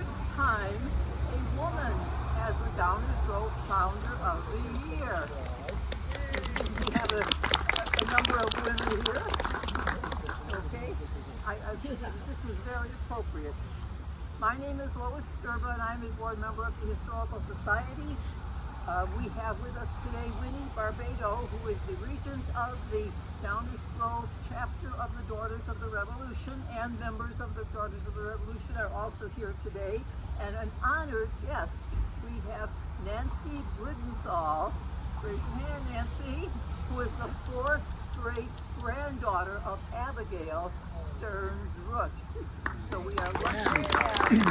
first time a woman as the Downers Grove Founder of the Year. We have a number of women here. Okay, I think this is very appropriate. My name is Lois Sturba, and I'm a board member of the Historical Society. We have with us today Winnie Barbado, who is the regent of the Downers Grove chapter of the Daughters of the Revolution, and members of the Daughters of the Revolution are also here today. And an honored guest, we have Nancy Bridenthal. Raise your hand, Nancy, who is the fourth great-granddaughter of Abigail Stearns Root. So we are lucky to have her.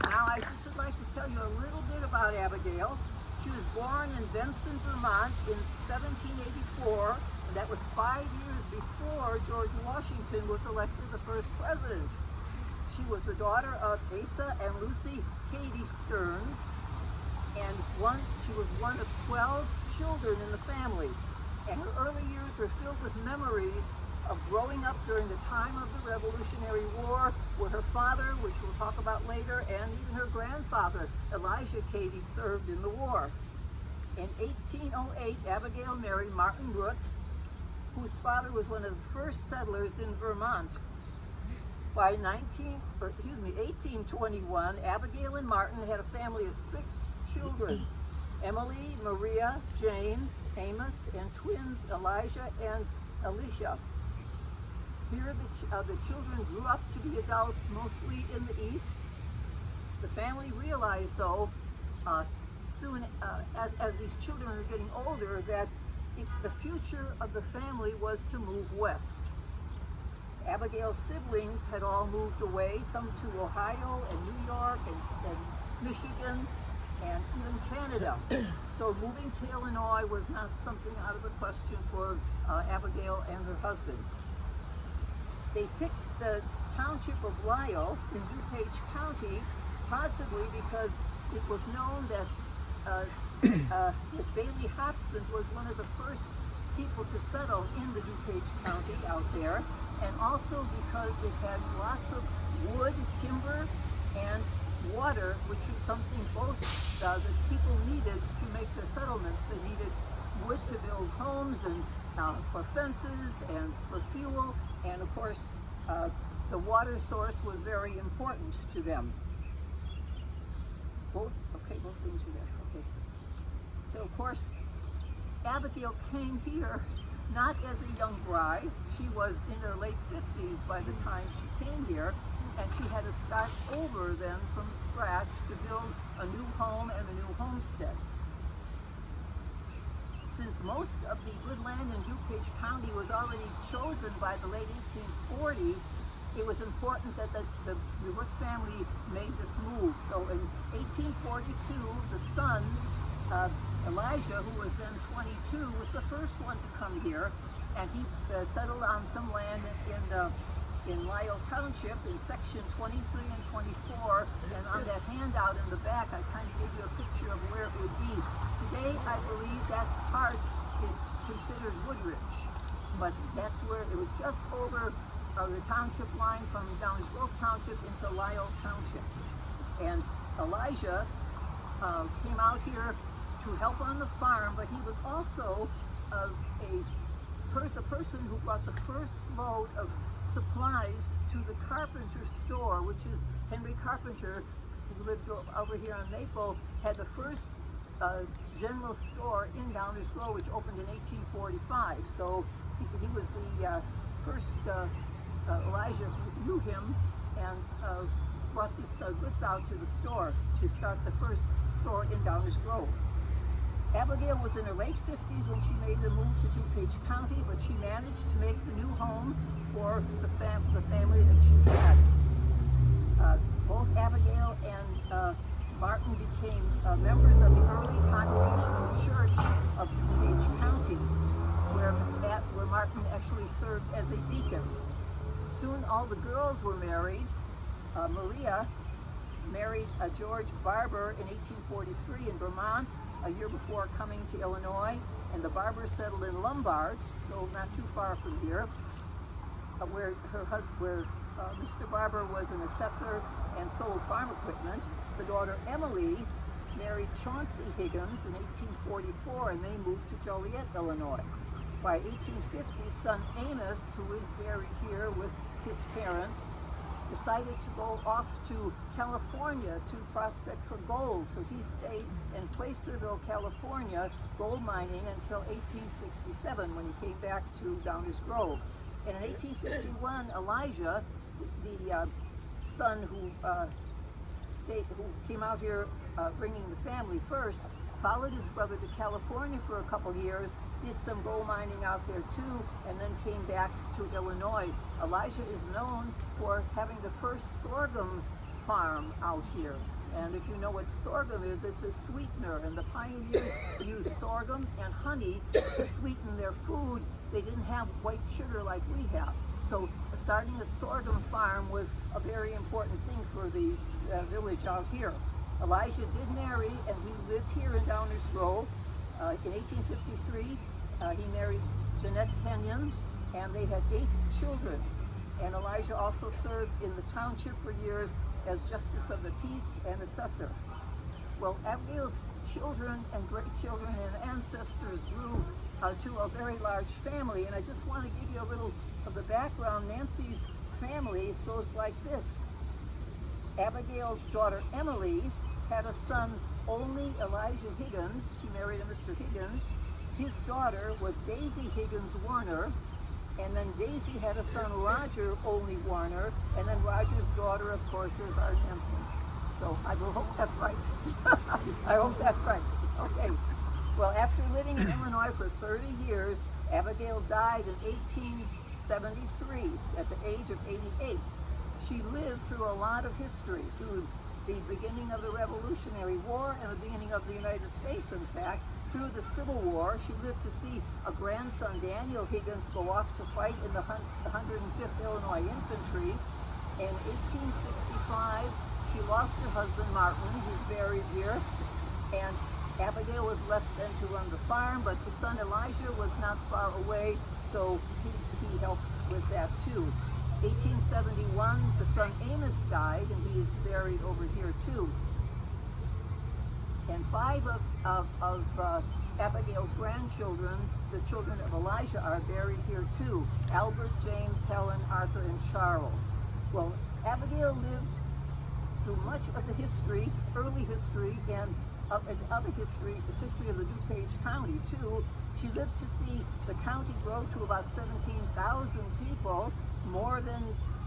Now I just would like to tell you a little bit about Abigail. She was born in Benson, Vermont in 1784, and that was 5 years before George Washington was elected the first president. She was the daughter of Asa and Lucy Cady Stearns, and she was one of 12 children in the family. And her early years were filled with memories of growing up during the time of the Revolutionary War, where her father, which we'll talk about later, and even her grandfather, Elijah Cady, served in the war. In 1808, Abigail married Martin Root, whose father was one of the first settlers in Vermont. By 1821, Abigail and Martin had a family of 6 children: Emily, Maria, James, Amos, and twins Elijah and Alicia. Here the children grew up to be adults, mostly in the East. The family realized, though, soon as these children were getting older, that the future of the family was to move west. Abigail's siblings had all moved away, some to Ohio and New York and Michigan and even Canada. So moving to Illinois was not something out of the question for Abigail and her husband. They picked the township of Lisle in DuPage County, possibly because it was known that Bailey Hobson was one of the first people to settle in the DuPage County out there, and also because they had lots of wood, timber, and water, which is something both the people needed to make their settlements. They needed wood to build homes and for fences and for fuel, and of course the water source was very important to them. Both things are there. Okay. So of course Abigail came here not as a young bride. She was in her late 50s by the time she came here, and she had to start over then from scratch to build a new home and a new homestead. Since most of the good land in DuPage County was already chosen by the late 1840s, it was important that the Root family made this move. So in 1842, the son, Elijah, who was then 22, was the first one to come here, and he settled on some land in Lisle Township in section 23 and 24, and on that handout in the back I kind of gave you a picture of where it would be. Today I believe that part is considered Woodridge, but that's where it was, just over the township line from Downers Grove Township into Lisle Township. And Elijah came out here to help on the farm, but he was also the person who brought the first load of supplies to the Carpenter store, which is Henry Carpenter, who lived over here on Maple, had the first general store in Downers Grove, which opened in 1845. So he was the first, Elijah knew him and brought these goods out to the store to start the first store in Downers Grove. Abigail was in her late 50s when she made the move to DuPage County, but she managed to make the new home for the family that she had. Both Abigail and Martin became members of the early Congregational Church of DuPage County, where Martin actually served as a deacon. Soon all the girls were married. Maria married George Barber in 1843 in Vermont, a year before coming to Illinois, and the Barbers settled in Lombard, so not too far from here, where Mr. Barber was an assessor and sold farm equipment. The daughter Emily married Chauncey Higgins in 1844, and they moved to Joliet, Illinois. By 1850, son Amos, who is buried here with his parents, decided to go off to California to prospect for gold. So he stayed in Placerville, California, gold mining until 1867 when he came back to Downers Grove. And in 1851, Elijah, the son who came out here bringing the family first, followed his brother to California for a couple years, did some gold mining out there too, and then came back to Illinois. Elijah is known for having the first sorghum farm out here. And if you know what sorghum is, it's a sweetener, and the pioneers used sorghum and honey to sweeten their food. They didn't have white sugar like we have. So starting a sorghum farm was a very important thing for the village out here. Elijah did marry, and he lived here in Downers Grove. In 1853, he married Jeanette Kenyon, and they had 8 children. And Elijah also served in the township for years as Justice of the Peace and Assessor. Well, Abigail's children and great-children and ancestors grew to a very large family, and I just want to give you a little of the background. Nancy's family goes like this. Abigail's daughter Emily had a son, only Elijah Higgins. She married a Mr. Higgins. His daughter was Daisy Higgins Warner, and then Daisy had a son, Roger Olney Warner, and then Roger's daughter, of course, is our Nancy. So I will hope that's right. I hope that's right. Okay. Well, after living in Illinois for 30 years, Abigail died in 1873 at the age of 88. She lived through a lot of history, through the beginning of the Revolutionary War and the beginning of the United States, in fact. Through the Civil War, she lived to see a grandson, Daniel Higgins, go off to fight in the 105th Illinois Infantry. In 1865, she lost her husband, Martin, who's buried here, and Abigail was left then to run the farm, but the son Elijah was not far away, so he helped with that too. 1871, the son Amos died, and he is buried over here too. And 5 of Abigail's grandchildren, the children of Elijah, are buried here too. Albert, James, Helen, Arthur, and Charles. Well, Abigail lived through much of the history, early history, and other history, the history of the DuPage County too. She lived to see the county grow to about 17,000 people, more than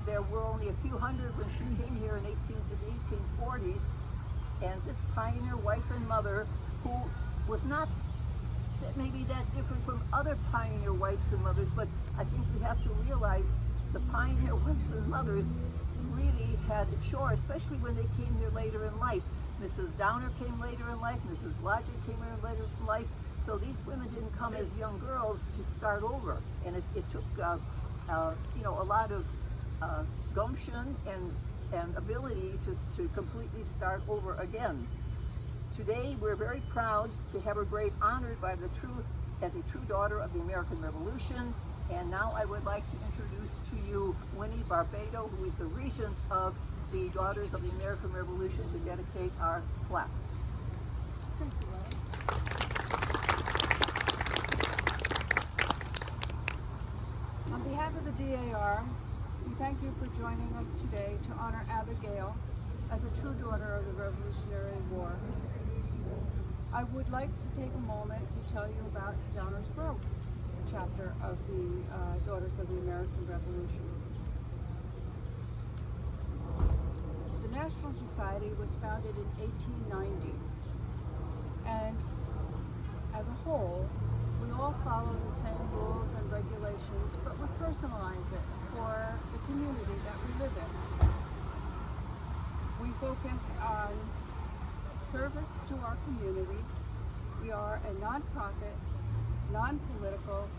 there were only a few hundred when she came here in the 1840s. And this pioneer wife and mother, who was not maybe that different from other pioneer wives and mothers, but I think we have to realize the pioneer wives and mothers really had a chore, especially when they came here later in life. Mrs. Downer came later in life, Mrs. Blodgett came here later in life, so these women didn't come as young girls to start over, and it took a lot of gumption and ability to completely start over again. Today, we're very proud to have her grave honored as a true daughter of the American Revolution. And now I would like to introduce to you Winnie Barbado, who is the regent of the Daughters of the American Revolution, to dedicate our plaque. Thank you, Rose. On behalf of the DAR, we thank you for joining us today to honor Abigail as a true daughter of the Revolutionary War. I would like to take a moment to tell you about Downers Grove chapter of the Daughters of the American Revolution. The National Society was founded in 1890, and as a whole, we all follow the same rules and regulations, but we personalize it for the community that we live in. We focus on service to our community. We are a nonprofit, non-political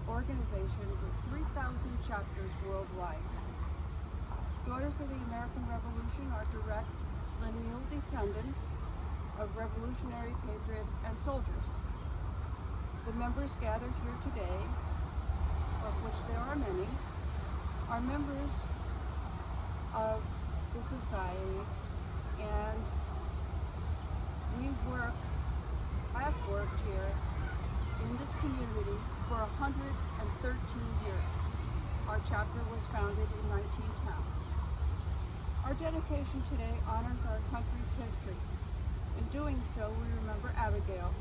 organization with 3,000 chapters worldwide. Daughters of the American Revolution are direct lineal descendants of revolutionary patriots and soldiers. The members gathered here today, of which there are many, are members of the society, and I have worked here in this community for 113 years. Our chapter was founded in 1910. Our dedication today honors our country's history. In doing so, we remember Abigail,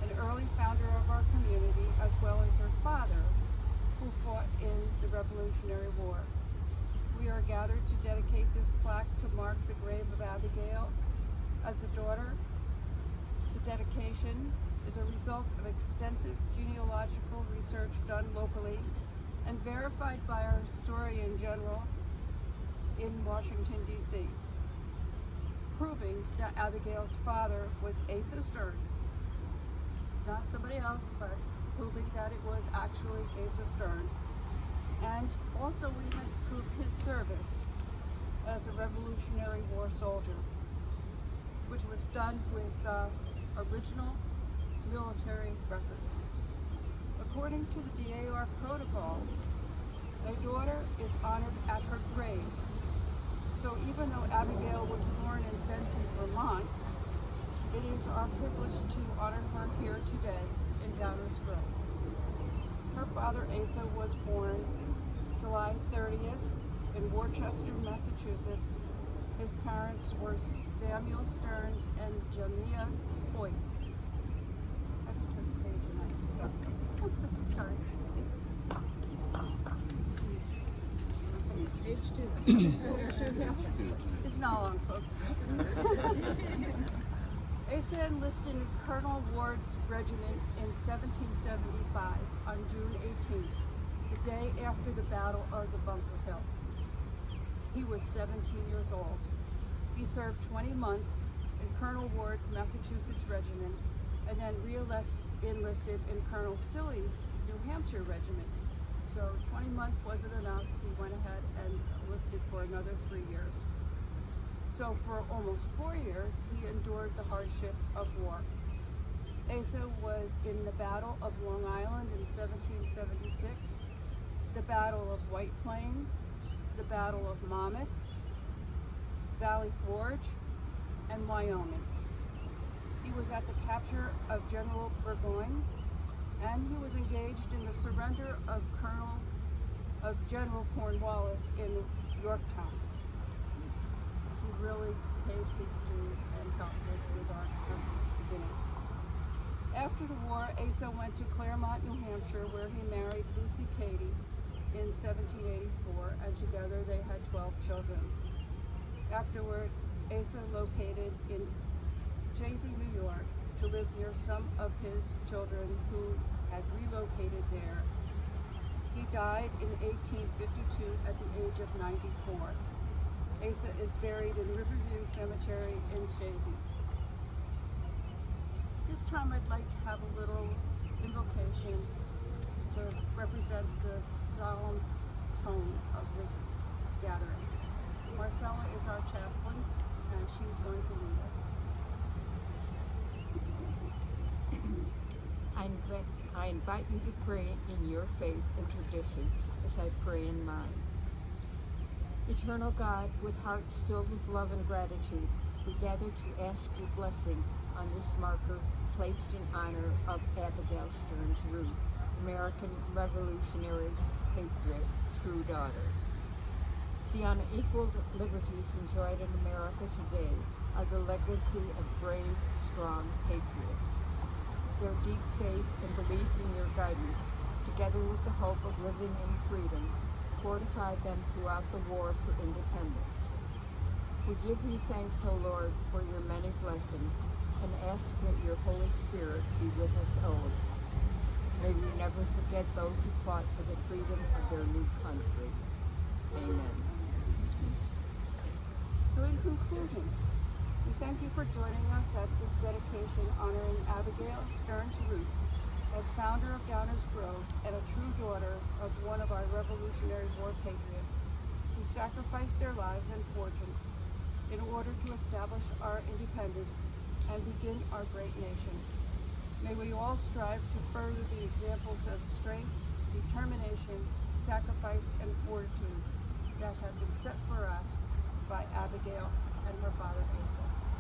an early founder of our community, as well as her father, who fought in the Revolutionary War. We are gathered to dedicate this plaque to mark the grave of Abigail as a daughter. The dedication is a result of extensive genealogical research done locally and verified by our historian general in Washington, D.C., proving that Abigail's father was Asa Stearns, not somebody else, but proving that it was actually Asa Stearns. And also we had to prove his service as a Revolutionary War soldier, which was done with original military records. According to the DAR protocol, a daughter is honored at her grave. So even though Abigail was born in Benson, Vermont, it is our privilege to honor her here today in Downers Grove. Her father, Asa, was born July 30th in Worcester, Massachusetts. His parents were Samuel Stearns and Jamia Hoyt. I have to turn the page and I'm stuck. Sorry. Page 2. It's not long, folks. Asa enlisted in Colonel Ward's regiment in 1775 on June 18th, the day after the Battle of the Bunker Hill. He was 17 years old. He served 20 months in Colonel Ward's Massachusetts regiment and then re-enlisted in Colonel Silly's New Hampshire regiment. So 20 months wasn't enough. He went ahead and enlisted for another 3 years. So for almost 4 years, he endured the hardship of war. Asa was in the Battle of Long Island in 1776, the Battle of White Plains, the Battle of Monmouth, Valley Forge, and Wyoming. He was at the capture of General Burgoyne, and he was engaged in the surrender of General Cornwallis in Yorktown. He really paid his dues and helped us with our country's beginnings. After the war, Asa went to Claremont, New Hampshire, where he married Lucy Cady in 1784, and together they had 12 children. Afterward, Asa located in Chazy, New York, to live near some of his children who had relocated there. He died in 1852 at the age of 94. Asa is buried in Riverview Cemetery in Chazy. This time I'd like to have a little invocation to represent the solemn tone of this gathering. Marcella is our chaplain, and she's going to lead us. I invite you to pray in your faith and tradition as I pray in mine. Eternal God, with hearts filled with love and gratitude, we gather to ask your blessing on this marker placed in honor of Abigail Stearns Root, American Revolutionary patriot, true daughter. The unequaled liberties enjoyed in America today are the legacy of brave, strong patriots. Their deep faith and belief in your guidance, together with the hope of living in freedom, fortified them throughout the war for independence. We give you thanks, O Lord, for your many blessings, and ask that your Holy Spirit be with us always. May we never forget those who fought for the freedom of their new country. Amen. So in conclusion, we thank you for joining us at this dedication honoring Abigail Stearns Root as founder of Downers Grove and a true daughter of one of our Revolutionary War patriots who sacrificed their lives and fortunes in order to establish our independence and begin our great nation. May we all strive to further the examples of strength, determination, sacrifice, and fortitude that have been set for us by Abigail and her father Asa.